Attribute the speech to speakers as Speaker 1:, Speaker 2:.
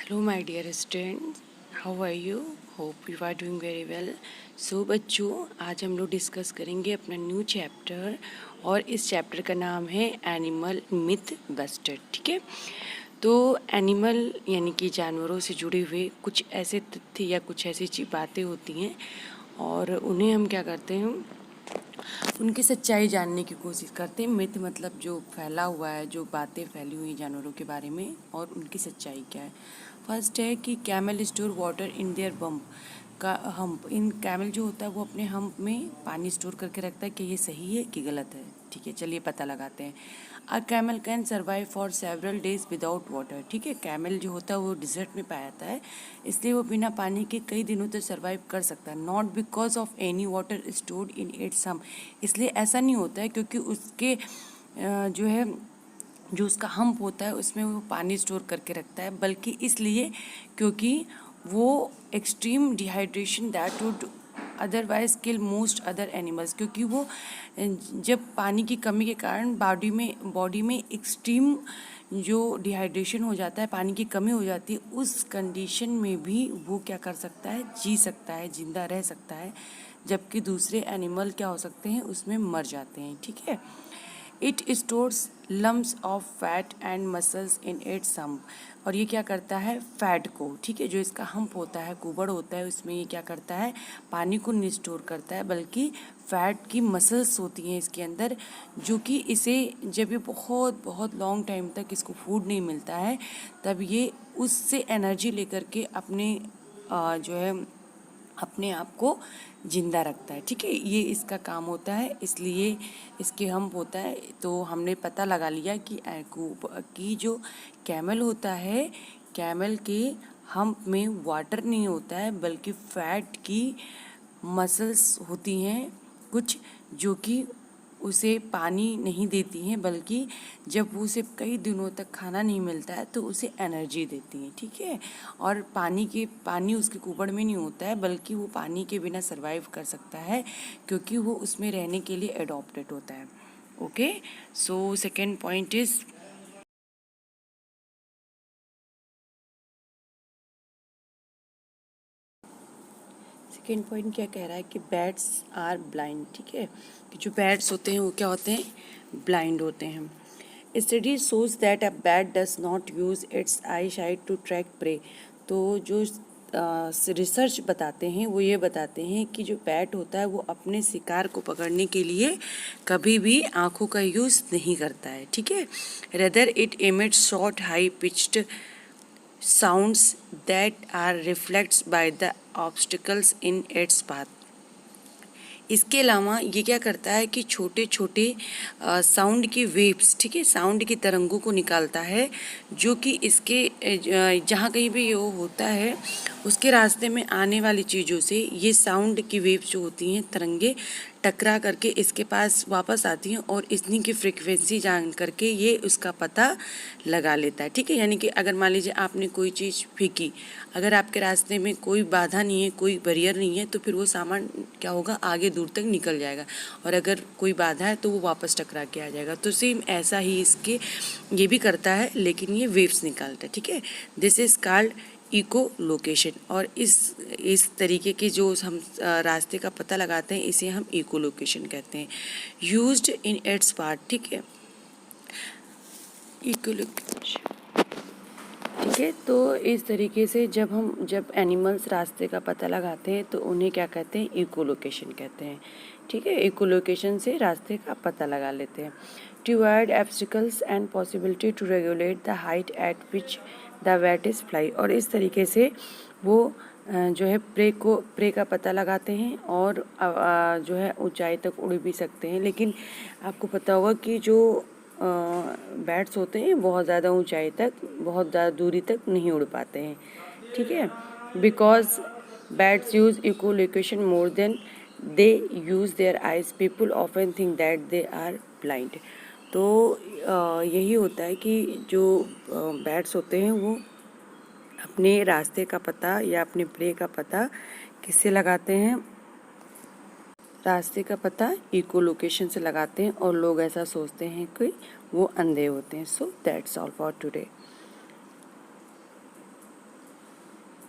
Speaker 1: Hello my dear students, how are you? Hope you are doing very well. So बच्चों, आज हम लोग discuss करेंगे अपना न्यू चैप्टर और इस चैप्टर का नाम है एनिमल मिथ बस्टर। ठीक है, तो एनिमल यानी कि जानवरों से जुड़े हुए कुछ ऐसे तथ्य या कुछ ऐसी बातें होती हैं और उन्हें हम क्या करते हैं, उनकी सच्चाई जानने की कोशिश करते हैं। मिथ मतलब जो फैला हुआ है, जो बातें फैली हुई जानवरों के बारे में और उनकी सच्चाई क्या है। फर्स्ट है कि camel store water in their bump का हम्प। इन कैमल जो होता है वो अपने हम्प में पानी स्टोर करके रखता है। कि ये सही है कि गलत है? ठीक है, चलिए पता लगाते हैं। A camel can survive for several days without water. ठीक है, कैमल जो होता है वो डिजर्ट में पाया जाता है, इसलिए वो बिना पानी के कई दिनों तक सर्वाइव कर सकता है। Not because of any water stored in its hump. इसलिए ऐसा नहीं होता है क्योंकि उसके जो है जो उसका हम्प होता है उसमें वो पानी स्टोर करके रखता है, बल्कि इसलिए क्योंकि वो extreme dehydration that would otherwise kill most other animals. क्योंकि वो जब पानी की कमी के कारण बॉडी में एक्सट्रीम जो डिहाइड्रेशन हो जाता है, पानी की कमी हो जाती है, उस कंडीशन में भी वो क्या कर सकता है, जी सकता है, जिंदा रह सकता है, जबकि दूसरे एनिमल क्या हो सकते हैं, उसमें मर जाते हैं। ठीक है, it stores lumps of fat and muscles in its hump. और ये क्या करता है, फैट को, ठीक है, जो इसका हम्प होता है, कुबड़ होता है, उसमें ये क्या करता है, पानी को नहीं स्टोर करता है, बल्कि फैट की मसल्स होती हैं इसके अंदर, जो कि इसे जब ये बहुत बहुत लॉन्ग टाइम तक इसको फूड नहीं मिलता है, तब ये उससे एनर्जी लेकर के अपने जो है अपने आप को जिंदा रखता है। ठीक है, ये इसका काम होता है, इसलिए इसके हम्प होता है। तो हमने पता लगा लिया कि जो कैमल होता है, कैमल के हम्प में वाटर नहीं होता है, बल्कि फैट की मसल्स होती हैं कुछ, जो कि उसे पानी नहीं देती हैं, बल्कि जब उसे कई दिनों तक खाना नहीं मिलता है तो उसे एनर्जी देती हैं। ठीक है, और पानी उसके कुबड़ में नहीं होता है, बल्कि वो पानी के बिना सरवाइव कर सकता है, क्योंकि वो उसमें रहने के लिए एडॉप्टेड होता है। Okay, so second point is second point क्या कह रहा है कि बैट्स आर ब्लाइंड। ठीक है, कि जो बैट्स होते हैं वो क्या होते हैं, ब्लाइंड होते हैं। Study shows that a bat does not use its eyesight to track prey. तो जो रिसर्च बताते हैं वो ये बताते हैं कि जो बैट होता है वो अपने शिकार को पकड़ने के लिए कभी भी आँखों का यूज़ नहीं करता है। ठीक है, rather it emits short high pitched sounds that are reflects by the obstacles in its path। इसके अलावा ये क्या करता है कि छोटे छोटे साउंड की वेव्स, ठीक है, साउंड की तरंगों को निकालता है, जो कि इसके जहाँ कहीं भी ये होता है उसके रास्ते में आने वाली चीज़ों से ये साउंड की वेव्स जो होती हैं, तरंगे टकरा करके इसके पास वापस आती हैं और इतनी की फ्रिक्वेंसी जान करके ये उसका पता लगा लेता है। ठीक है, यानी कि अगर मान लीजिए आपने कोई चीज़ फेंकी, अगर आपके रास्ते में कोई बाधा नहीं है, कोई बैरियर नहीं है, तो फिर वो सामान क्या होगा, आगे दूर तक निकल जाएगा, और अगर कोई बाधा है तो वो वापस टकरा के आ जाएगा। तो सेम ऐसा ही इसके ये भी करता है, लेकिन ये वेव्स निकालता है। ठीक है, this is called echolocation. और इस तरीके के जो हम रास्ते का पता लगाते हैं, इसे हम इको लोकेशन कहते हैं, यूज्ड इन इट्स पार्ट। ठीक है, इको लोकेशन। ठीक है, तो इस तरीके से जब एनिमल्स रास्ते का पता लगाते हैं तो उन्हें क्या कहते हैं, इको लोकेशन कहते हैं। ठीक है, इको लोकेशन से रास्ते का पता लगा लेते हैं। To avoid obstacles and possibility to regulate the height at which the bat is fly. और इस तरीके से वो जो है प्रे का पता लगाते हैं और जो है ऊंचाई तक उड़ भी सकते हैं। लेकिन आपको पता होगा कि जो बैट्स होते हैं बहुत ज़्यादा ऊंचाई तक, बहुत ज़्यादा दूरी तक नहीं उड़ पाते हैं। ठीक है, because bats use echolocation more than they use their eyes, people often think that they are blind. तो यही होता है कि जो बैट्स होते हैं वो अपने रास्ते का पता या अपने प्रे का पता किससे लगाते हैं, रास्ते का पता इको लोकेशन से लगाते हैं, और लोग ऐसा सोचते हैं कि वो अंधे होते हैं। So that's all for today.